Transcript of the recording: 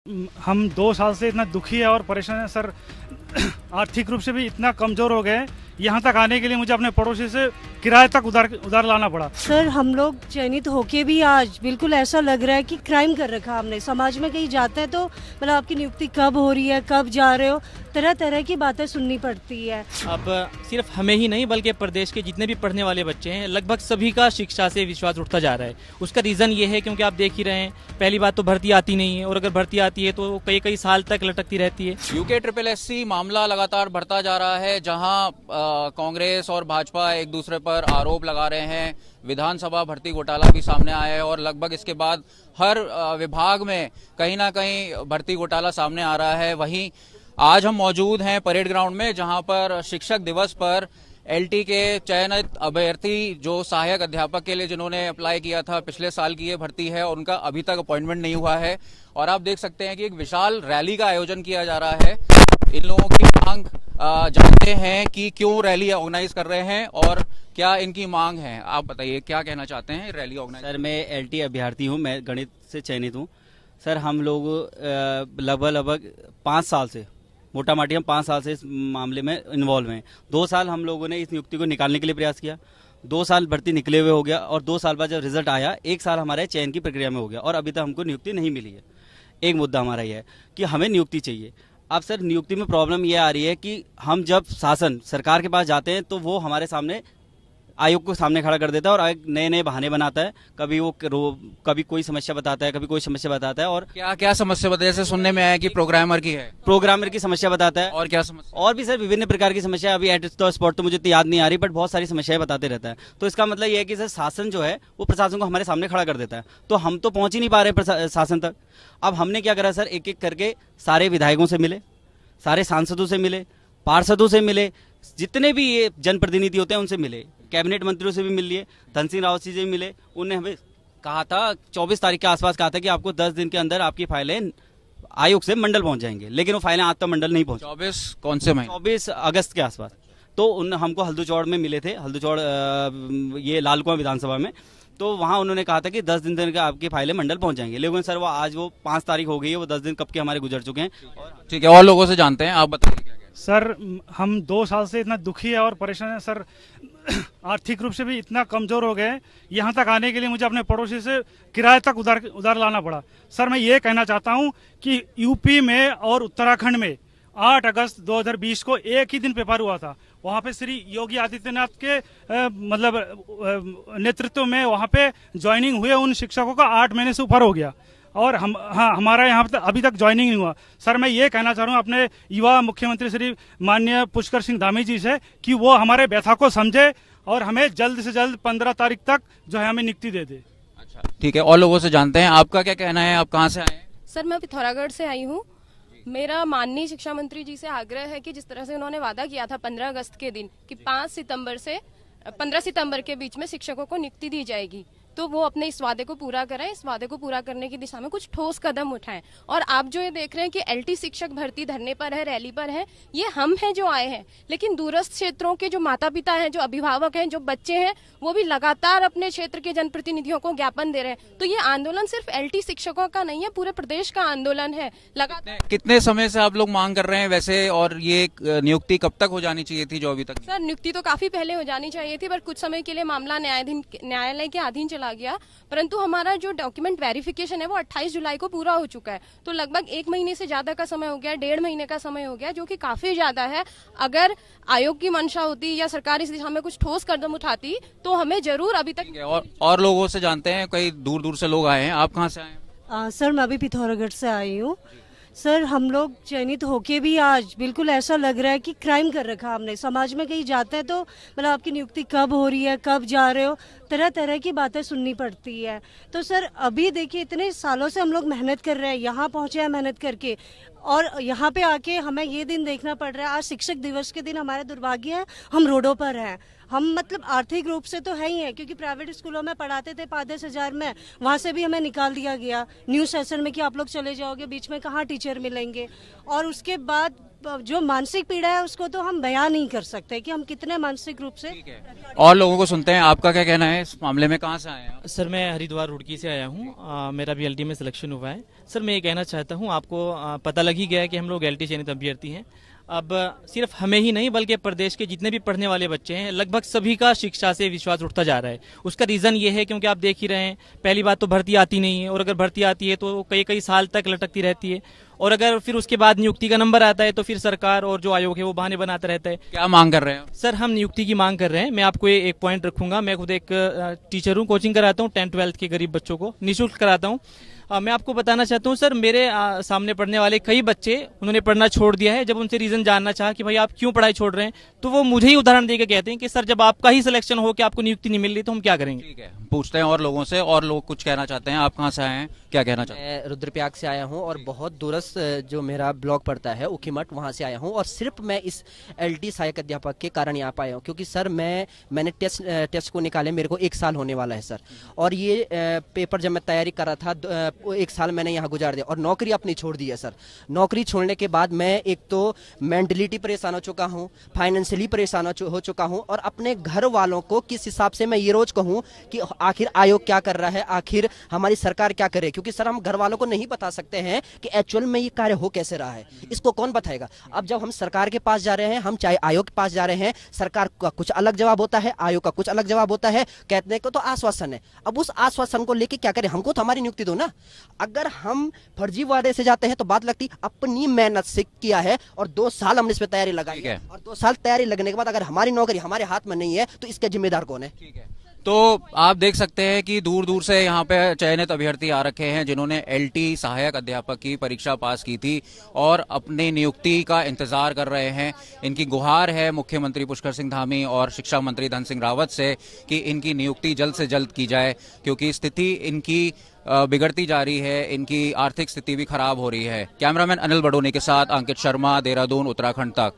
हम 2 साल से इतना दुखी है और परेशान है सर। आर्थिक रूप से भी इतना कमजोर हो गए, यहाँ तक आने के लिए मुझे अपने पड़ोसी से किराए तक उधार लाना पड़ा। सर हम लोग चयनित होके भी आज बिल्कुल ऐसा लग रहा है कि क्राइम कर रखा हमने। समाज में कहीं जाते हैं तो मतलब आपकी नियुक्ति कब हो रही है, कब जा रहे हो, तरह तरह की बातें सुननी पड़ती है। अब सिर्फ हमें ही नहीं बल्कि प्रदेश के जितने भी पढ़ने वाले बच्चे हैं लगभग सभी का शिक्षा से विश्वास उठता जा रहा है। उसका रीज़न ये है क्योंकि आप देख ही रहे हैं, पहली बात तो भर्ती आती नहीं है और अगर भर्ती आती है तो कई कई साल तक लटकती रहती है। UKSSC मामला लगातार बढ़ता जा रहा है, जहां कांग्रेस और भाजपा एक दूसरे पर आरोप लगा रहे हैं। विधानसभा भर्ती घोटाला भी सामने आया है और लगभग इसके बाद हर विभाग में कहीं ना कहीं भर्ती घोटाला सामने आ रहा है। वहीं आज हम मौजूद हैं परेड ग्राउंड में, जहां पर शिक्षक दिवस पर LT के चयनित अभ्यर्थी जो सहायक अध्यापक के लिए जिन्होंने अप्लाई किया था, पिछले साल की ये भर्ती है और उनका अभी तक अपॉइंटमेंट नहीं हुआ है। और आप देख सकते हैं कि एक विशाल रैली का आयोजन किया जा रहा है। इन लोगों की मांग जानते हैं कि क्यों रैली ऑर्गेनाइज कर रहे हैं और क्या इनकी मांग है। आप बताइए क्या कहना चाहते हैं रैली ऑर्गेनाइज। सर मैं LT अभ्यर्थी हूँ, मैं गणित से चयनित हूँ। सर हम लोग लगभग 5 साल से, मोटा माटी हम 5 साल से इस मामले में इन्वॉल्व हैं। 2 साल हम लोगों ने इस नियुक्ति को निकालने के लिए प्रयास किया, 2 साल भर्ती निकले हुए हो गया और 2 साल बाद जब रिजल्ट आया 1 साल हमारे चयन की प्रक्रिया में हो गया और अभी तक हमको नियुक्ति नहीं मिली है। एक मुद्दा हमारा यह है कि हमें नियुक्ति चाहिए। अब सर नियुक्ति में प्रॉब्लम यह आ रही है कि हम जब सरकार के पास जाते हैं तो वो हमारे सामने आयोग को सामने खड़ा कर देता है और आयोग नए नए बहाने बनाता है। कभी कोई समस्या बताता है, कभी कोई समस्या बताता है। और क्या क्या समस्या बताया? जैसे सुनने में आया कि प्रोग्रामर की समस्या बताता है। और क्या समस्या? और भी सर विभिन्न प्रकार की समस्या, अभी एट द स्पॉट तो मुझे याद नहीं आ रही, बट बहुत सारी समस्याएं बताते रहता है। तो इसका मतलब ये है कि सर शासन जो है वो प्रशासन को हमारे सामने खड़ा कर देता है, तो हम तो पहुंच ही नहीं पा रहे शासन तक। अब हमने क्या करा सर, एक एक करके सारे विधायकों से मिले, सारे सांसदों से मिले, पार्षदों से मिले, जितने भी ये जनप्रतिनिधि होते हैं उनसे मिले, कैबिनेट मंत्रियों से भी मिल लिए, धन सिंह रावत जी से भी मिले। उन्हें हमें कहा था 24 तारीख के आसपास कहा था कि आपको 10 दिन के अंदर आपकी फाइलें आयोग से मंडल पहुंच जाएंगे, लेकिन वो फाइलें आज तक मंडल नहीं पहुंची। 24 कौन से महीने? 24 अगस्त के आसपास। तो उन हमको हल्दूचौड़ में मिले थे, हल्दूचौड़ ये लालकुआं विधानसभा में। तो वहाँ उन्होंने कहा था कि 10 दिन का आपकी फाइलें मंडल पहुंच जाएंगे, लेकिन सर वो आज वो 5 तारीख हो गई है, वो 10 दिन कब के हमारे गुजर चुके हैं। ठीक है, और लोगों से जानते हैं, आप बताइए क्या। सर हम 2 साल से इतना दुखी है और परेशान है सर। आर्थिक रूप से भी इतना कमजोर हो गए, यहाँ तक आने के लिए मुझे अपने पड़ोसी से किराए तक उधार लाना पड़ा। सर मैं ये कहना चाहता हूँ कि UP में और उत्तराखंड में 8 अगस्त 2020 को एक ही दिन पेपर हुआ था। वहाँ पे श्री योगी आदित्यनाथ के नेतृत्व में वहाँ पे ज्वाइनिंग हुए उन शिक्षकों का 8 महीने से ऊपर हो गया और हमारा यहाँ पे अभी तक ज्वाइनिंग नहीं हुआ। सर मैं ये कहना चाह रहा हूँ अपने युवा मुख्यमंत्री श्री माननीय पुष्कर सिंह धामी जी से कि वो हमारे व्यथा को समझे और हमें जल्द से जल्द 15 तारीख तक जो है हमें नियुक्ति दे दे। अच्छा ठीक है, और लोगों से जानते हैं, आपका क्या कहना है, आप कहाँ से आए हैं? सर मैं पिथौरागढ़ से आई हूँ। मेरा माननीय शिक्षा मंत्री जी से आग्रह है कि जिस तरह से उन्होंने वादा किया था 15 अगस्त के दिन कि 5 सितंबर से 15 सितंबर के बीच में शिक्षकों को नियुक्ति दी जाएगी, तो वो अपने इस वादे को पूरा करें। इस वादे को पूरा करने की दिशा में कुछ ठोस कदम उठाएं। और आप जो ये देख रहे हैं कि LT शिक्षक भर्ती धरने पर है, रैली पर है, ये हम हैं जो आए हैं, लेकिन दूरस्थ क्षेत्रों के जो माता पिता हैं, जो अभिभावक हैं, जो बच्चे हैं, वो भी लगातार अपने क्षेत्र के जनप्रतिनिधियों को ज्ञापन दे रहे हैं। तो ये आंदोलन सिर्फ LT शिक्षकों का नहीं है, पूरे प्रदेश का आंदोलन है। लगातार कितने समय से आप लोग मांग कर रहे हैं वैसे, और ये नियुक्ति कब तक हो जानी चाहिए थी जो अभी तक? सर नियुक्ति तो काफी पहले हो जानी चाहिए थी, पर कुछ समय के लिए मामला न्यायालय के अधीन चला गया। परंतु हमारा जो डॉक्यूमेंट वेरिफिकेशन है वो 28 जुलाई को पूरा हो चुका है। तो लगभग 1 महीने से ज्यादा का समय हो गया, 1.5 महीने का समय हो गया, जो कि काफी ज्यादा है। अगर आयोग की मंशा होती या सरकार इस दिशा में कुछ ठोस कदम उठाती तो हमें जरूर अभी तक। और लोगों से जानते हैं, कई दूर दूर से लोग आए हैं, आप कहाँ से आए हैं? सर मैं अभी पिथौरागढ़ से आई हूँ। सर हम लोग चयनित होके भी आज बिल्कुल ऐसा लग रहा है कि क्राइम कर रखा हमने। समाज में कहीं जाते हैं तो मतलब आपकी नियुक्ति कब हो रही है, कब जा रहे हो, तरह तरह की बातें सुननी पड़ती है। तो सर अभी देखिए इतने सालों से हम लोग मेहनत कर रहे हैं, यहाँ पहुँचे हैं मेहनत करके, और यहाँ पे आके हमें ये दिन देखना पड़ रहा है। आज शिक्षक दिवस के दिन हमारे दुर्भाग्य है हम रोडों पर हैं। हम मतलब आर्थिक रूप से तो है ही है, क्योंकि प्राइवेट स्कूलों में पढ़ाते थे 5-10 हज़ार में, वहाँ से भी हमें निकाल दिया गया न्यू सेशन में कि आप लोग चले जाओगे, बीच में कहाँ टीचर मिलेंगे। और उसके बाद जो मानसिक पीड़ा है उसको तो हम बयान नहीं कर सकते कि हम कितने मानसिक रूप से। और लोगों को सुनते हैं, आपका क्या कहना है इस मामले में, कहाँ से आए हैं आप? सर मैं हरिद्वार रुड़की से आया हूँ। मेरा भी एलटी में सिलेक्शन हुआ है। सर मैं ये कहना चाहता हूँ, आपको पता लग ही गया है कि हम लोग एलटी चयनित अभ्यर्थी हैं। अब सिर्फ हमें ही नहीं बल्कि प्रदेश के जितने भी पढ़ने वाले बच्चे हैं, लगभग सभी का शिक्षा से विश्वास उठता जा रहा है। उसका रीज़न ये है क्योंकि आप देख ही रहे हैं, पहली बात तो भर्ती आती नहीं है, और अगर भर्ती आती है तो कई कई साल तक लटकती रहती है, और अगर फिर उसके बाद नियुक्ति का नंबर आता है तो फिर सरकार और जो आयोग है वो बहाने बनाता रहता है। क्या मांग कर रहे हैं आप? सर हम नियुक्ति की मांग कर रहे हैं। मैं आपको एक पॉइंट रखूंगा। मैं खुद एक टीचर हूँ, कोचिंग कराता हूँ 10th-12th के गरीब बच्चों को, निःशुल्क कराता हूँ। मैं आपको बताना चाहता हूँ सर, मेरे सामने पढ़ने वाले कई बच्चे उन्होंने पढ़ना छोड़ दिया है। जब उनसे रीज़न जानना चाहा कि भाई आप क्यों पढ़ाई छोड़ रहे हैं, तो वो मुझे ही उदाहरण देकर कहते हैं कि सर जब आपका ही सिलेक्शन हो कि आपको नियुक्ति नहीं मिल रही तो हम क्या करेंगे। ठीक है, पूछते हैं और लोगों से, और लोग कुछ कहना चाहते हैं। आप कहाँ से आए हैं, क्या कहना चाहते हैं? मैं रुद्रप्रयाग से आया हूं और बहुत दूरस्थ जो मेरा ब्लॉक पड़ता है उखीमठ, वहां से आया हूं। और सिर्फ मैं इस एलटी सहायक अध्यापक के कारण यहाँ पे आया हूं, क्योंकि सर मैंने टेस्ट को निकाले, मेरे को 1 साल होने वाला है सर। और ये पेपर जब मैं तैयारी कर रहा था, 1 साल मैंने यहाँ गुजार दिया और नौकरी अपनी छोड़ दी है सर। नौकरी छोड़ने के बाद मैं एक तो मेंटलिटी परेशान हो चुका हूँ, फाइनेंशियली परेशान हो चुका हूँ, और अपने घर वालों को किस हिसाब से मैं ये रोज कहूँ कि आखिर आयोग क्या कर रहा है, आखिर हमारी सरकार क्या करे। क्योंकि सर हम घर वालों को नहीं बता सकते हैं कि एक्चुअल में ये कार्य हो कैसे रहा है, इसको कौन बताएगा। अब जब हम सरकार के पास जा रहे हैं, हम चाहे आयोग के पास जा रहे हैं, सरकार का कुछ अलग जवाब होता है, आयोग का कुछ अलग जवाब होता है, कहने को तो आश्वासन है। अब उस आश्वासन को लेके क्या करें, हमको तो हमारी नियुक्ति दो ना। अगर हम फर्जी वादे से जाते हैं तो बात लगती, अपनी मेहनत से किया है और 2 साल हमने इस पे तैयारी लगाई है, और 2 साल तैयारी लगने के बाद अगर हमारी नौकरी हमारे हाथ में नहीं है तो इसके जिम्मेदार कौन है। ठीक है, तो आप देख सकते हैं कि दूर दूर से यहाँ पे चयनित अभ्यर्थी आ रखे हैं जिन्होंने एलटी सहायक अध्यापक की परीक्षा पास की थी और अपनी नियुक्ति का इंतजार कर रहे हैं। इनकी गुहार है मुख्यमंत्री पुष्कर सिंह धामी और शिक्षा मंत्री धन सिंह रावत से कि इनकी नियुक्ति जल्द से जल्द की जाए, क्योंकि स्थिति इनकी बिगड़ती जा रही है, इनकी आर्थिक स्थिति भी खराब हो रही है। कैमरामैन अनिल बडोनी के साथ अंकित शर्मा, देहरादून, उत्तराखंड तक।